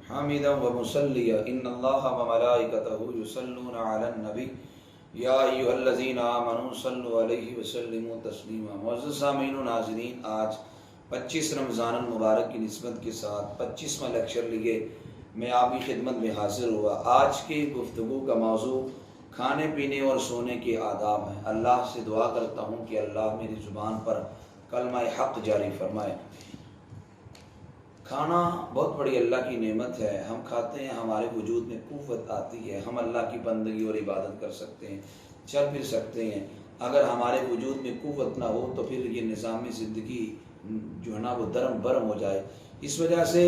حامدا ومصليا ان الله وملائكته يصلون على النبي یا ایھا الذین آمنوا صلوا علیہ وسلموا تسلیما۔ معزز سامعین و ناظرین، آج 25 رمضان المبارک کی نسبت کے ساتھ 25واں لیکچر لیے میں آپ کی خدمت میں حاضر ہوا۔ آج کی گفتگو کا موضوع کھانے پینے اور سونے کے آداب ہیں۔ اللہ سے دعا کرتا ہوں کہ اللہ میری زبان پر کلمہ حق جاری فرمائے۔ کھانا بہت بڑی اللہ کی نعمت ہے، ہم کھاتے ہیں، ہمارے وجود میں قوت آتی ہے، ہم اللہ کی بندگی اور عبادت کر سکتے ہیں، چل پھر سکتے ہیں۔ اگر ہمارے وجود میں قوت نہ ہو تو پھر یہ نظام زندگی جو ہے نا وہ درم برم ہو جائے۔ اس وجہ سے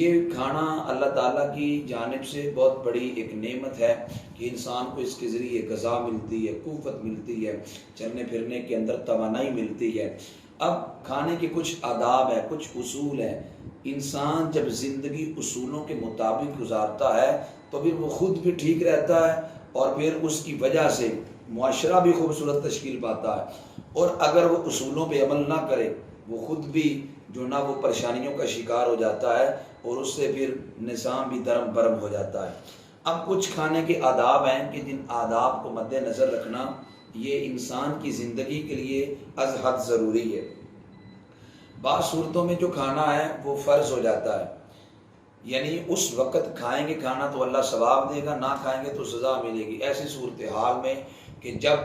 یہ کھانا اللہ تعالیٰ کی جانب سے بہت بڑی ایک نعمت ہے کہ انسان کو اس کے ذریعے غذا ملتی ہے، قوت ملتی ہے، چلنے پھرنے کے اندر توانائی ملتی ہے۔ اب کھانے کے کچھ آداب ہیں، کچھ اصول ہیں۔ انسان جب زندگی اصولوں کے مطابق گزارتا ہے تو پھر وہ خود بھی ٹھیک رہتا ہے اور پھر اس کی وجہ سے معاشرہ بھی خوبصورت تشکیل پاتا ہے۔ اور اگر وہ اصولوں پہ عمل نہ کرے وہ خود بھی جو نا وہ پریشانیوں کا شکار ہو جاتا ہے اور اس سے پھر نظام بھی درم برم ہو جاتا ہے۔ اب کچھ کھانے کے آداب ہیں کہ جن آداب کو مد نظر رکھنا یہ انسان کی زندگی کے لیے از حد ضروری ہے۔ بعض صورتوں میں جو کھانا ہے وہ فرض ہو جاتا ہے، یعنی اس وقت کھائیں گے کھانا تو اللہ ثواب دے گا، نہ کھائیں گے تو سزا ملے گی۔ ایسی صورتحال میں کہ جب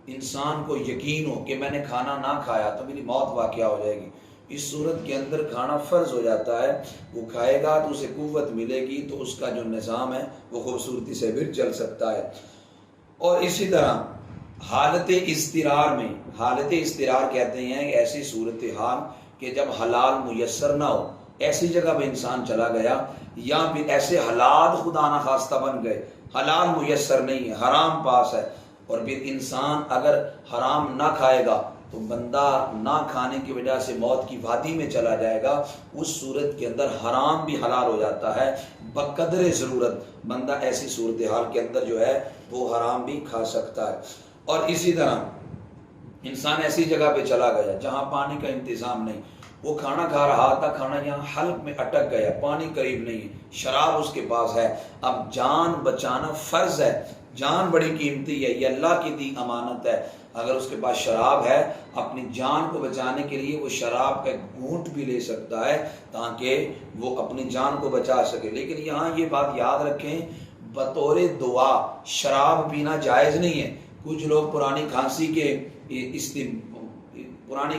انسان کو یقین ہو کہ میں نے کھانا نہ کھایا تو میری موت واقع ہو جائے گی، اس صورت کے اندر کھانا فرض ہو جاتا ہے۔ وہ کھائے گا تو اسے قوت ملے گی تو اس کا جو نظام ہے وہ خوبصورتی سے بھی چل سکتا ہے۔ اور اسی طرح حالت اضطرار میں، حالت اضطرار کہتے ہیں ایسی صورتحال کہ جب حلال میسر نہ ہو، ایسی جگہ پہ انسان چلا گیا یا پھر ایسے حالات خدا نخواستہ بن گئے، حلال میسر نہیں ہے، حرام پاس ہے، اور پھر انسان اگر حرام نہ کھائے گا تو بندہ نہ کھانے کی وجہ سے موت کی وادی میں چلا جائے گا۔ اس صورت کے اندر حرام بھی حلال ہو جاتا ہے بقدر ضرورت۔ بندہ ایسی صورتحال کے اندر جو ہے وہ حرام بھی کھا سکتا ہے۔ اور اسی طرح انسان ایسی جگہ پہ چلا گیا جہاں پانی کا انتظام نہیں، وہ کھانا کھا رہا تھا، کھانا یہاں حلق میں اٹک گیا، پانی قریب نہیں ہے، شراب اس کے پاس ہے، اب جان بچانا فرض ہے، جان بڑی قیمتی ہے، یہ اللہ کی دی امانت ہے۔ اگر اس کے پاس شراب ہے اپنی جان کو بچانے کے لیے وہ شراب کا ایک گھونٹ بھی لے سکتا ہے تاکہ وہ اپنی جان کو بچا سکے۔ لیکن یہاں یہ بات یاد رکھیں بطور دعا شراب پینا جائز نہیں ہے۔ کچھ لوگ پرانی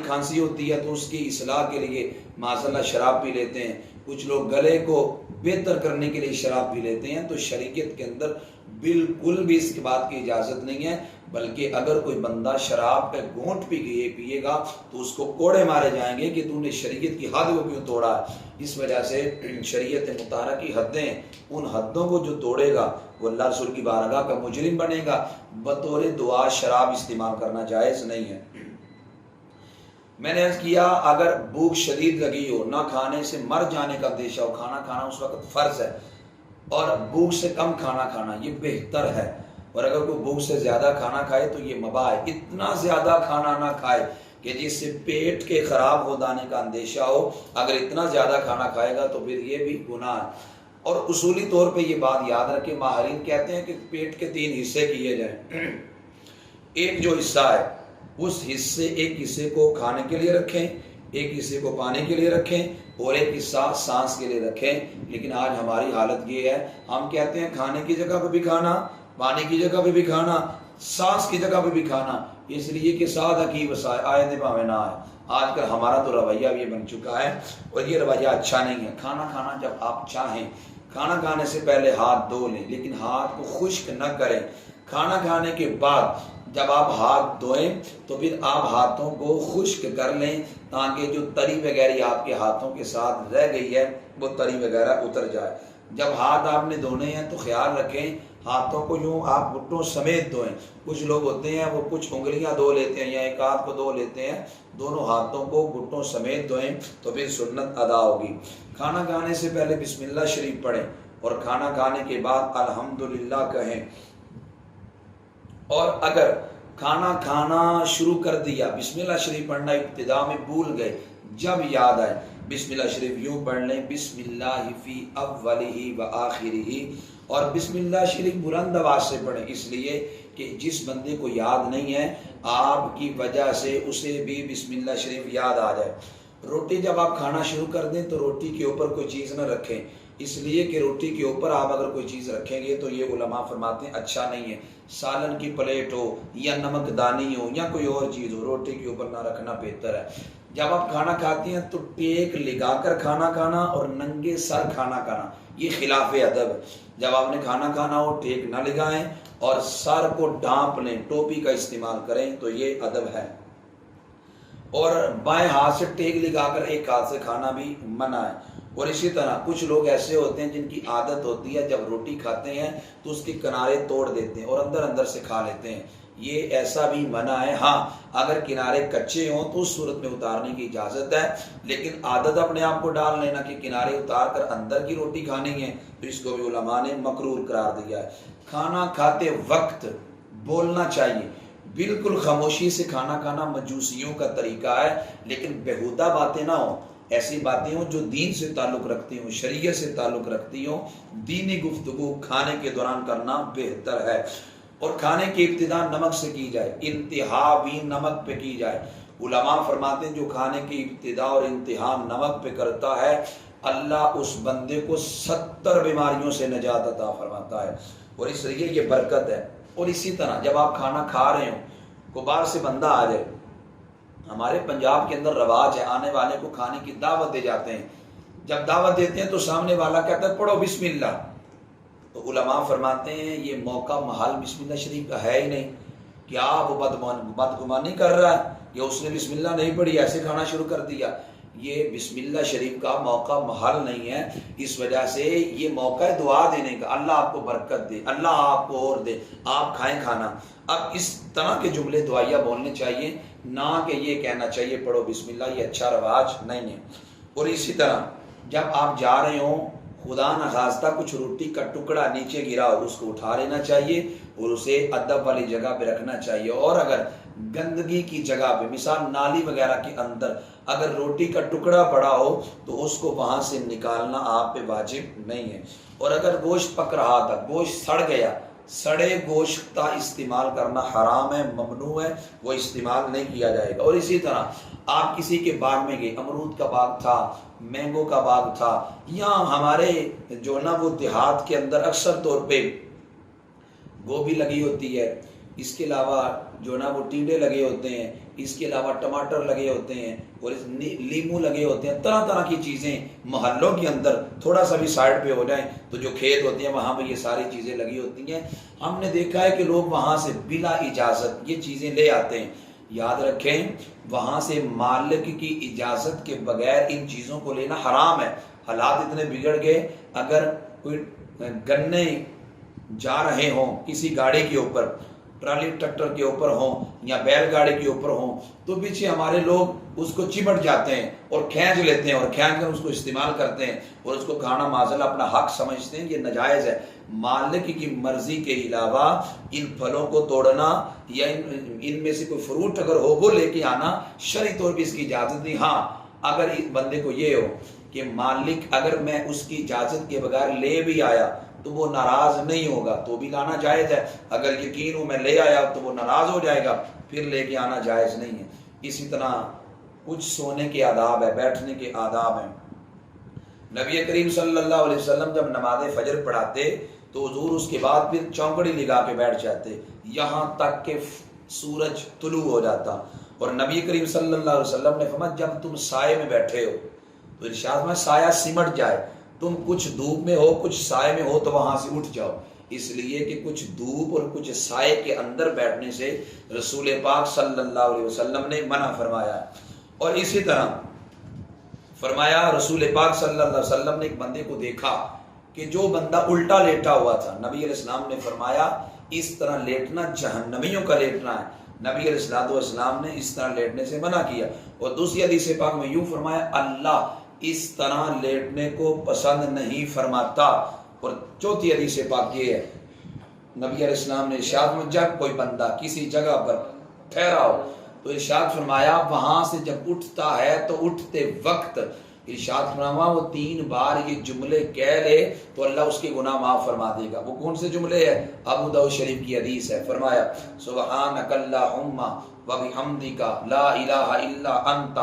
کھانسی ہوتی ہے تو اس کی اصلاح کے لیے معاذاللہ شراب پی لیتے ہیں، کچھ لوگ گلے کو بہتر کرنے کے لیے شراب پی لیتے ہیں۔ تو شریعت کے اندر بالکل بھی اس کی بات کی اجازت نہیں ہے، بلکہ اگر کوئی بندہ شراب کا گھونٹ پیے گا تو اس کو کوڑے مارے جائیں گے کہ تو نے شریعت کی حد کو کیوں توڑا ہے۔ اس وجہ سے شریعت مطہرہ کی حدیں، ان حدوں کو جو توڑے گا وہ اللہ رسول کی بارگاہ کا مجرم بنے گا۔ بطور دعا شراب استعمال کرنا جائز نہیں ہے۔ میں نے عرض کیا اگر بھوک شدید لگی ہو، نہ کھانے سے مر جانے کا اندیشہ ہو، کھانا کھانا اس وقت فرض ہے، اور بھوک سے کم کھانا کھانا یہ بہتر ہے۔ اور اگر کوئی بھوک سے زیادہ کھانا کھائے تو یہ مباح ہے۔ اتنا زیادہ کھانا نہ کھائے کہ جس سے پیٹ کے خراب ہو جانے کا اندیشہ ہو، اگر اتنا زیادہ کھانا کھائے گا تو پھر یہ بھی گناہ ہے۔ اور اصولی طور پہ یہ بات یاد رکھیں، ماہرین کہتے ہیں کہ پیٹ کے 3 حصے کیے جائیں۔ ایک جو حصہ ہے اس حصے، ایک حصے کو کھانے کے لیے رکھیں، ایک حصے کو پانی کے لیے رکھیں، اور ایک حصہ سانس کے لیے رکھیں۔ لیکن آج ہماری حالت یہ ہے، ہم کہتے ہیں کھانے کی جگہ پہ بھی کھانا، پانی کی جگہ پہ بھی کھانا، سانس کی جگہ پہ بھی کھانا، اس لیے کہ سادہ کی وسائل آئے بھاوے نہ آئے۔ آج کل ہمارا تو رویہ بھی بن چکا ہے اور یہ رویہ اچھا نہیں ہے۔ کھانا کھانا جب آپ چاہیں، کھانا کھانے سے پہلے ہاتھ دھو لیں، لیکن ہاتھ کو خشک نہ کریں۔ کھانا کھانے کے بعد جب آپ ہاتھ دھوئیں تو پھر آپ ہاتھوں کو خشک کر لیں تاکہ جو تری وغیرہ آپ کے ہاتھوں کے ساتھ رہ گئی ہے وہ تری وغیرہ اتر جائے۔ جب ہاتھ آپ نے دھونے ہیں تو خیال رکھیں ہاتھوں کو یوں آپ گھٹنوں سمیت دھوئیں۔ کچھ لوگ ہوتے ہیں وہ کچھ انگلیاں دھو لیتے ہیں یا ایک ہاتھ کو دھو لیتے ہیں، دونوں ہاتھوں کو گھٹنوں سمیت دھوئیں تو پھر سنت ادا ہوگی۔ کھانا کھانے سے پہلے بسم اللہ شریف پڑھیں اور کھانا کھانے کے بعد الحمدللہ کہیں۔ اور اگر کھانا کھانا شروع کر دیا، بسم اللہ شریف پڑھنا ابتدا میں بھول گئے، جب یاد آئے بسم اللہ شریف یوں پڑھ لیں، بسم اللہ فی اولہ و آخرہ، اور بسم اللہ شریف بلند آواز سے پڑھیں، اس لیے کہ جس بندے کو یاد نہیں ہے آپ کی وجہ سے اسے بھی بسم اللہ شریف یاد آ جائے۔ روٹی جب آپ کھانا شروع کر دیں تو روٹی کے اوپر کوئی چیز نہ رکھیں، اس لیے کہ روٹی کے اوپر آپ اگر کوئی چیز رکھیں گے تو یہ علماء فرماتے ہیں اچھا نہیں ہے۔ سالن کی پلیٹ ہو یا نمک دانی ہو یا کوئی اور چیز ہو، روٹی کے اوپر نہ رکھنا بہتر ہے۔ جب آپ کھانا کھاتے ہیں تو ٹیک لگا کر کھانا کھانا اور ننگے سر کھانا کھانا، یہ خلاف ادب ہے۔ جب آپ نے کھانا کھانا ہو ٹیک نہ لگائیں اور سر کو ڈھانپ لیں، ٹوپی کا استعمال کریں، تو یہ ادب ہے۔ اور بائیں ہاتھ سے ٹیک لگا کر ایک ہاتھ سے کھانا بھی منع ہے۔ اور اسی طرح کچھ لوگ ایسے ہوتے ہیں جن کی عادت ہوتی ہے جب روٹی کھاتے ہیں تو اس کے کنارے توڑ دیتے ہیں اور اندر سے کھا لیتے ہیں، یہ ایسا بھی منع ہے۔ ہاں اگر کنارے کچے ہوں تو اس صورت میں اتارنے کی اجازت ہے، لیکن عادت اپنے آپ کو ڈال لینا کہ کنارے اتار کر اندر کی روٹی کھانی ہے تو اس کو بھی علماء نے مکروہ قرار دیا ہے۔ کھانا کھاتے وقت بولنا چاہیے، بالکل خاموشی سے کھانا کھانا مجوسیوں کا طریقہ ہے، لیکن بیہودہ باتیں نہ ہوں، ایسی باتیں ہوں جو دین سے تعلق رکھتی ہوں، شریعت سے تعلق رکھتی ہوں، دینی گفتگو کھانے کے دوران کرنا بہتر ہے۔ اور کھانے کی ابتدا نمک سے کی جائے، انتہا بھی نمک پہ کی جائے۔ علماء فرماتے ہیں جو کھانے کی ابتدا اور انتہا نمک پہ کرتا ہے اللہ اس بندے کو 70 بیماریوں سے نجات عطا فرماتا ہے، اور اس لیے یہ برکت ہے۔ اور اسی طرح جب آپ کھانا کھا رہے ہوں کو باہر سے بندہ آ جائے، ہمارے پنجاب کے اندر رواج ہے آنے والے کو کھانے کی دعوت دے جاتے ہیں، جب دعوت دیتے ہیں تو سامنے والا کہتا ہے پڑھو بسم اللہ، تو علماء فرماتے ہیں یہ موقع محل بسم اللہ شریف کا ہے ہی نہیں، کیا آپ بدگمانی کر رہا ہے کہ اس نے بسم اللہ نہیں پڑھی ایسے کھانا شروع کر دیا؟ یہ بسم اللہ شریف کا موقع محل نہیں ہے، اس وجہ سے یہ موقع ہے دعا دینے کا، اللہ آپ کو برکت دے، اللہ آپ کو اور دے، آپ کھائیں کھانا۔ اب اس طرح کے جملے دعائیہ بولنے چاہیے، نہ کہ یہ کہنا چاہیے پڑھو بسم اللہ، یہ اچھا رواج نہیں ہے۔ اور اسی طرح جب آپ جا رہے ہوں خدا نخواستہ کچھ روٹی کا ٹکڑا نیچے گرا ہو اس کو اٹھا لینا چاہیے اور اسے ادب والی جگہ پہ رکھنا چاہیے، اور اگر گندگی کی جگہ پہ مثال نالی وغیرہ کے اندر اگر روٹی کا ٹکڑا پڑا ہو تو اس کو وہاں سے نکالنا آپ پہ واجب نہیں ہے۔ اور اگر گوشت پک رہا تھا، گوشت سڑ گیا، سڑے گوشت کا استعمال کرنا حرام ہے، ممنوع ہے، وہ استعمال نہیں کیا جائے گا۔ اور اسی طرح آپ کسی کے باغ میں گئے، امرود کا باغ تھا، مینگو کا باغ تھا، یا ہمارے جو نا وہ دیہات کے اندر اکثر طور پہ گوبھی لگی ہوتی ہے، اس کے علاوہ جو نا وہ ٹینڈے لگے ہوتے ہیں، اس کے علاوہ ٹماٹر لگے ہوتے ہیں اور لیمو لگے ہوتے ہیں، طرح طرح کی چیزیں محلوں کے اندر تھوڑا سا بھی سائڈ پہ ہو جائیں تو جو کھیت ہوتے ہیں وہاں پہ یہ ساری چیزیں لگی ہوتی ہیں، ہم نے دیکھا ہے کہ لوگ وہاں سے بلا اجازت یہ چیزیں لے آتے ہیں۔ یاد رکھیں وہاں سے مالک کی اجازت کے بغیر ان چیزوں کو لینا حرام ہے۔ حالات اتنے بگڑ گئے، اگر کوئی گنے جا رہے ہوں کسی گاڑی کے اوپر، ٹرالی ٹریکٹر کے اوپر ہوں یا بیل گاڑی کے اوپر ہوں، تو پیچھے ہمارے لوگ اس کو چمٹ جاتے ہیں اور کھینچ لیتے ہیں اور کھینچ کر اس کو استعمال کرتے ہیں اور اس کو کھانا معذلہ اپنا حق سمجھتے ہیں، یہ ناجائز ہے۔ مالک کی مرضی کے علاوہ ان پھلوں کو توڑنا یا ان میں سے کوئی فروٹ اگر ہو وہ لے کے آنا شرعی طور پہ اس کی اجازت نہیں۔ ہاں اگر اس بندے کو یہ ہو کہ مالک اگر میں اس کی اجازت کے بغیر لے بھی آیا تو وہ ناراض نہیں ہوگا تو بھی لانا جائز ہے، اگر یقین ہو میں لے آیا تو وہ ناراض ہو جائے گا پھر لے کے آنا جائز نہیں ہے۔ اسی طرح کچھ سونے کے آداب ہے، بیٹھنے کے آداب ہیں۔ نبی کریم صلی اللہ علیہ وسلم جب نماز فجر پڑھاتے تو حضور اس کے بعد پھر چونکڑی لگا کے بیٹھ جاتے یہاں تک کہ سورج طلوع ہو جاتا، اور نبی کریم صلی اللہ علیہ وسلم نے فرمایا جب تم سائے میں بیٹھے ہو تو ارشاد میں سایہ سمٹ جائے، تم کچھ دھوپ میں ہو کچھ سائے میں ہو تو وہاں سے اٹھ جاؤ، اس لیے کہ کچھ دھوپ اور کچھ سائے کے اندر بیٹھنے سے رسول پاک صلی اللہ علیہ وسلم نے منع فرمایا ہے۔ اور اسی طرح فرمایا رسول پاک صلی اللہ علیہ وسلم نے ایک بندے کو دیکھا کہ جو بندہ الٹا لیٹا ہوا تھا، نبی علیہ السلام نے فرمایا اس طرح لیٹنا جہنمیوں کا لیٹنا ہے، نبی علیہ السلام نے اس طرح لیٹنے سے منع کیا۔ اور دوسری حدیث پاک میں یوں فرمایا اللہ اس طرح لیٹنے کو پسند نہیں فرماتا۔ اور چوتھی حدیث پاک یہ ہے نبی علیہ السلام نے ارشاد میں جب کوئی بندہ کسی جگہ پر ٹھہرا ہو تو ارشاد فرمایا وہاں سے جب اٹھتا ہے تو اٹھتے وقت ارشاد فرمایا وہ 3 بار یہ جملے کہہ لے تو اللہ اس کے گناہ معاف فرما دے گا۔ وہ کون سے جملے ہیں؟ ابو داؤد شریف کی حدیث ہے۔ فرمایا سبحانک اللہم وبحمدک لا الہ الا انت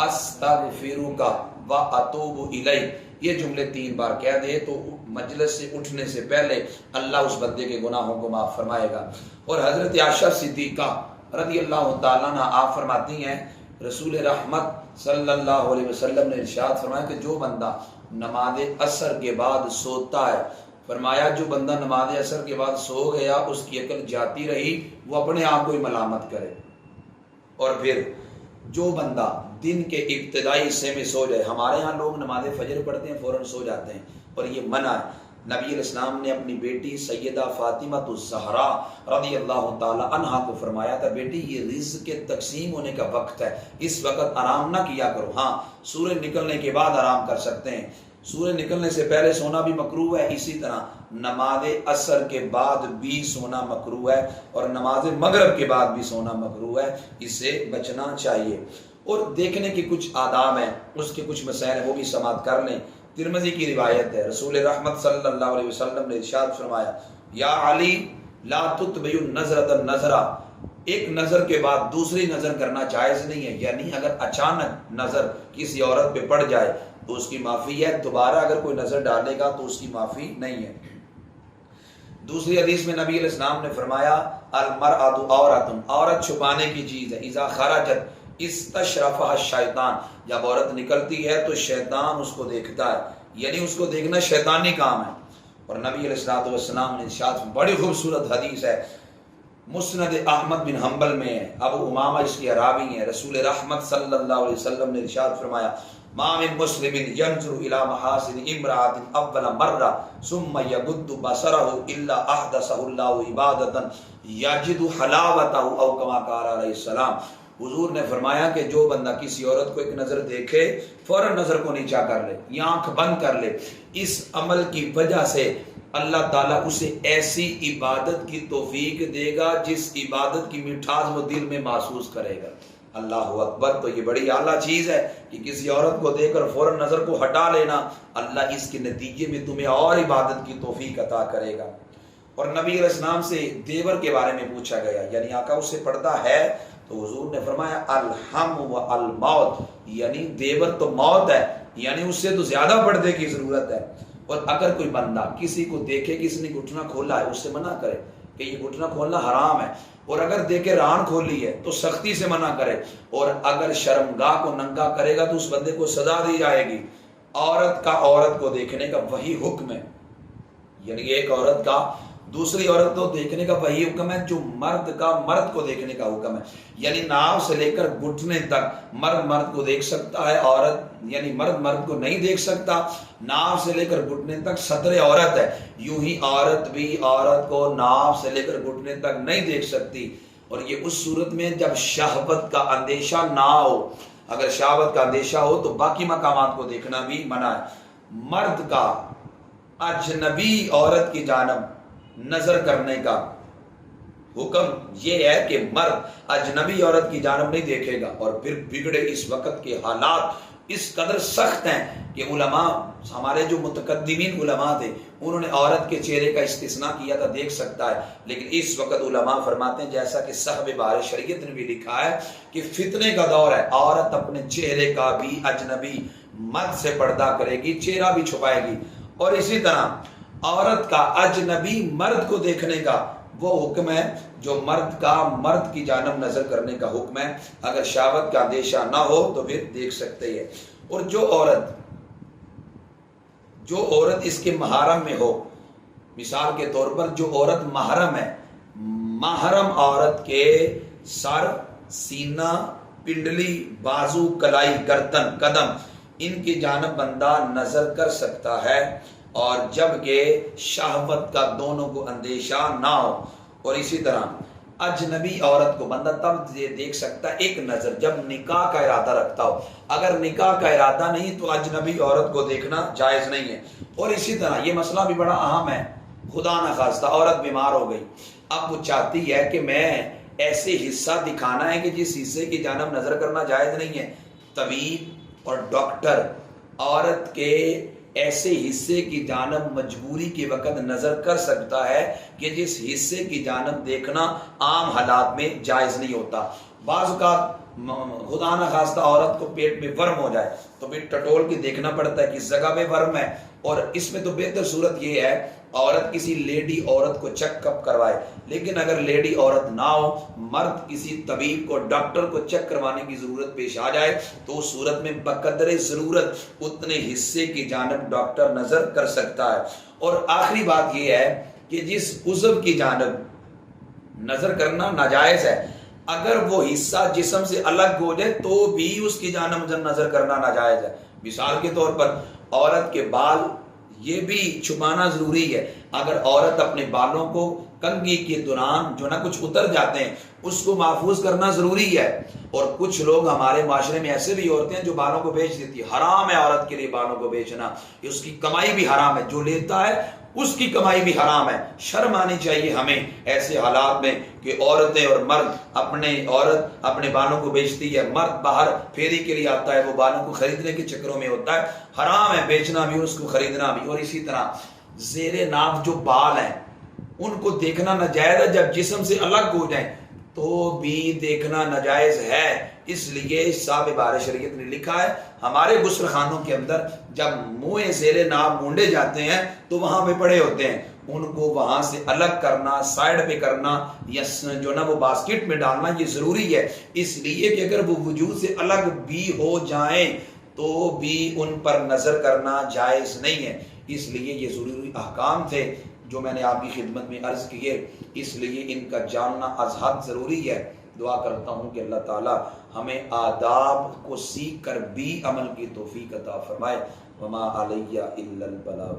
استغفرک واتوب الیک، یہ جملے 3 بار کہہ دے تو مجلس سے اٹھنے سے پہلے اللہ اس بندے کے گناہوں کو معاف فرمائے گا۔ اور حضرت عائشہ صدیقہ رضی اللہ تعالیٰ عنہ آپ فرماتی ہیں رسول رحمت صلی اللہ علیہ وسلم نے ارشاد فرمایا کہ جو بندہ نماز عصر کے بعد سوتا ہے، فرمایا جو بندہ نماز عصر کے بعد سو گیا اس کی عقل جاتی رہی، وہ اپنے آپ کو ہی ملامت کرے۔ اور پھر جو بندہ دن کے ابتدائی حصے میں سو جائے، ہمارے ہاں لوگ نماز فجر پڑھتے ہیں فوراً سو جاتے ہیں، اور یہ منع ہے۔ نبی علیہ السلام نے اپنی بیٹی سیدہ فاطمہ الزہرا رضی اللہ تعالی عنہا کو فرمایا تھا بیٹی یہ رزق کے تقسیم ہونے کا وقت ہے، اس وقت آرام نہ کیا کرو، ہاں سورج نکلنے کے بعد آرام کر سکتے ہیں، سورج نکلنے سے پہلے سونا بھی مکروہ ہے، اسی طرح نماز عصر کے بعد بھی سونا مکروہ ہے، اور نماز مغرب کے بعد بھی سونا مکروہ ہے، اس سے بچنا چاہیے۔ اور دیکھنے کے کچھ آداب ہیں، اس کے کچھ مسائل ہیں، وہ بھی سماعت کر لیں۔ ترمذی کی روایت ہے، رسول رحمت صلی اللہ علیہ وسلم نے ارشاد فرمایا یا علی لا تتبع النظرۃ النظرہ، ایک نظر کے بعد دوسری نظر کرنا جائز نہیں ہے، یعنی اگر اچانک نظر کسی عورت پہ پڑ جائے تو اس کی معافی ہے، دوبارہ اگر کوئی نظر ڈالے گا تو اس کی معافی نہیں ہے۔ دوسری حدیث میں نبی علیہ السلام نے فرمایا المرأۃ عورۃ، عورت چھپانے کی چیز ہے، اذا خرجت استشرفها الشیطان، جب عورت نکلتی ہے تو شیطان اس کو دیکھتا ہے، یعنی اس کو دیکھنا شیطانی کام ہے۔ اور نبی علیہ السلام نے ارشاد، بڑی خوبصورت حدیث ہے، مسند احمد بن حنبل میں ہے، ابو امامہ اس کی راوی ہیں، رسول رحمت صلی اللہ علیہ وسلم نے ارشاد فرمایا ما من مسلم ينظر الى محاسن امرأة اول مرة ثم يغض بصره الا احدثه الله عبادة يجد حلاوته او كما قال علیہ السلام۔ حضور نے فرمایا کہ جو بندہ کسی عورت کو ایک نظر دیکھے فوراً نظر کو نیچا کر لے یا آنکھ بند کر لے، اس عمل کی وجہ سے اللہ تعالیٰ اسے ایسی عبادت کی توفیق دے گا جس عبادت کی مٹھاس وہ دل میں محسوس کرے گا۔ اللہ اکبر، تو یہ بڑی اعلیٰ چیز ہے کہ کسی عورت کو دیکھ کر فوراً نظر کو ہٹا لینا، اللہ اس کے نتیجے میں تمہیں اور عبادت کی توفیق عطا کرے گا۔ اور نبی علیہ السلام سے دیور کے بارے میں پوچھا گیا، یعنی آقا اس سے پردہ ہے؟ تو حضور نے فرمایا الحم و الموت، یعنی دیور تو موت ہے، یعنی اس سے تو زیادہ پردے کی ضرورت ہے۔ اور اگر کوئی بندہ کسی کو دیکھے کسی نے گھٹنا کھولا ہے، اس سے منع کرے کہ یہ گھٹنا کھولنا حرام ہے، اور اگر دیکھے ران کھولی ہے تو سختی سے منع کرے، اور اگر شرمگاہ کو ننگا کرے گا تو اس بندے کو سزا دی جائے گی۔ عورت کا عورت کو دیکھنے کا وہی حکم ہے، یعنی ایک عورت کا دوسری عورت کو دیکھنے کا وہی حکم ہے جو مرد کا مرد کو دیکھنے کا حکم ہے، یعنی ناف سے لے کر گھٹنے تک مرد مرد کو دیکھ سکتا ہے، عورت یعنی مرد مرد کو نہیں دیکھ سکتا، ناف سے لے کر گھٹنے تک صدر عورت ہے، یوں ہی عورت بھی عورت کو ناف سے لے کر گھٹنے تک نہیں دیکھ سکتی۔ اور یہ اس صورت میں جب شہوت کا اندیشہ نہ ہو، اگر شہوت کا اندیشہ ہو تو باقی مقامات کو دیکھنا بھی منع ہے۔ مرد کا اجنبی عورت کی جانب نظر کرنے کا حکم یہ ہے کہ مرد اجنبی عورت کی جانب نہیں دیکھے گا، اور پھر بگڑے اس وقت کے حالات اس قدر سخت ہیں کہ علماء، ہمارے جو متقدمین علماء تھے انہوں نے عورت کے چہرے کا استثناء کیا تھا، دیکھ سکتا ہے، لیکن اس وقت علماء فرماتے ہیں جیسا کہ صاحب بار شریعت نے بھی لکھا ہے کہ فتنے کا دور ہے، عورت اپنے چہرے کا بھی اجنبی مرد سے پردہ کرے گی، چہرہ بھی چھپائے گی، اور اسی طرح عورت کا اجنبی مرد کو دیکھنے کا وہ حکم ہے جو مرد کا مرد کی جانب نظر کرنے کا حکم ہے، اگر شہوت کا اندیشہ نہ ہو تو پھر دیکھ سکتے ہیں۔ اور جو عورت اس کے محرم میں ہو، مثال کے طور پر جو عورت محرم ہے، محرم عورت کے سر، سینہ، پنڈلی، بازو، کلائی، گردن، قدم، ان کی جانب بندہ نظر کر سکتا ہے، اور جبکہ شہوت کا دونوں کو اندیشہ نہ ہو۔ اور اسی طرح اجنبی عورت کو بندہ تب یہ دیکھ سکتا ہے ایک نظر جب نکاح کا ارادہ رکھتا ہو، اگر نکاح کا ارادہ نہیں تو اجنبی عورت کو دیکھنا جائز نہیں ہے۔ اور اسی طرح یہ مسئلہ بھی بڑا اہم ہے، خدا نہ خواستہ عورت بیمار ہو گئی، اب وہ چاہتی ہے کہ میں ایسے حصہ دکھانا ہے کہ جس حصے کی جانب نظر کرنا جائز نہیں ہے، طبیب اور ڈاکٹر عورت کے ایسے حصے کی جانب مجبوری کے وقت نظر کر سکتا ہے کہ جس حصے کی جانب دیکھنا عام حالات میں جائز نہیں ہوتا. بعض اوقات خدا نہ خواستہ عورت کو پیٹ میں ورم ہو جائے تو پھر ٹٹول کے دیکھنا پڑتا ہے کس جگہ میں ورم ہے، اور اس میں تو بہتر صورت یہ ہے عورت کسی لیڈی عورت کو چیک اپ کروائے. لیکن اگر لیڈی عورت نہ ہو، مرد کسی طبیب کو ڈاکٹر کو چیک کروانے کی ضرورت پیش آ جائے تو اس صورت میں بقدر ضرورت اتنے حصے کی جانب ڈاکٹر نظر کر سکتا ہے. اور آخری بات یہ ہے کہ جس عضو کی جانب نظر کرنا ناجائز ہے، اگر وہ حصہ جسم سے الگ ہو جائے تو بھی اس کی جانب نظر کرنا ناجائز ہے. مثال کے طور پر عورت کے بال یہ بھی چھپانا ضروری ہے. اگر عورت اپنے بالوں کو کنگھی کے دوران جو نہ کچھ اتر جاتے ہیں اس کو محفوظ کرنا ضروری ہے. اور کچھ لوگ ہمارے معاشرے میں ایسے بھی عورتیں ہیں جو بالوں کو بیچ دیتی ہے. حرام ہے عورت کے لیے بالوں کو بیچنا، اس کی کمائی بھی حرام ہے، جو لیتا ہے اس کی کمائی بھی حرام ہے. شرم آنی چاہیے ہمیں ایسے حالات میں کہ عورتیں اور مرد عورت اپنے بالوں کو بیچتی ہے، مرد باہر پھیری کے لیے آتا ہے، وہ بالوں کو خریدنے کے چکروں میں ہوتا ہے. حرام ہے بیچنا بھی، اس کو خریدنا بھی. اور اسی طرح زیر ناف جو بال ہیں ان کو دیکھنا ناجائز ہے، جب جسم سے الگ ہو جائیں تو بھی دیکھنا ناجائز ہے. اس لیے صاحب بار شریعت نے لکھا ہے ہمارے غسل خانوں کے اندر جب منہ زیر ناف مونڈے جاتے ہیں تو وہاں پہ پڑے ہوتے ہیں، ان کو وہاں سے الگ کرنا، سائڈ پہ کرنا یا جو نا وہ باسکٹ میں ڈالنا یہ ضروری ہے. اس لیے کہ اگر وہ وجود سے الگ بھی ہو جائیں تو بھی ان پر نظر کرنا جائز نہیں ہے. اس لیے یہ ضروری احکام تھے جو میں نے آپ کی خدمت میں عرض کیے، اس لیے ان کا جاننا از حد ضروری ہے. دعا کرتا ہوں کہ اللہ تعالی ہمیں آداب کو سیکھ کر بھی عمل کی توفیق عطا فرمائے. وما علیہ الا البلاغ.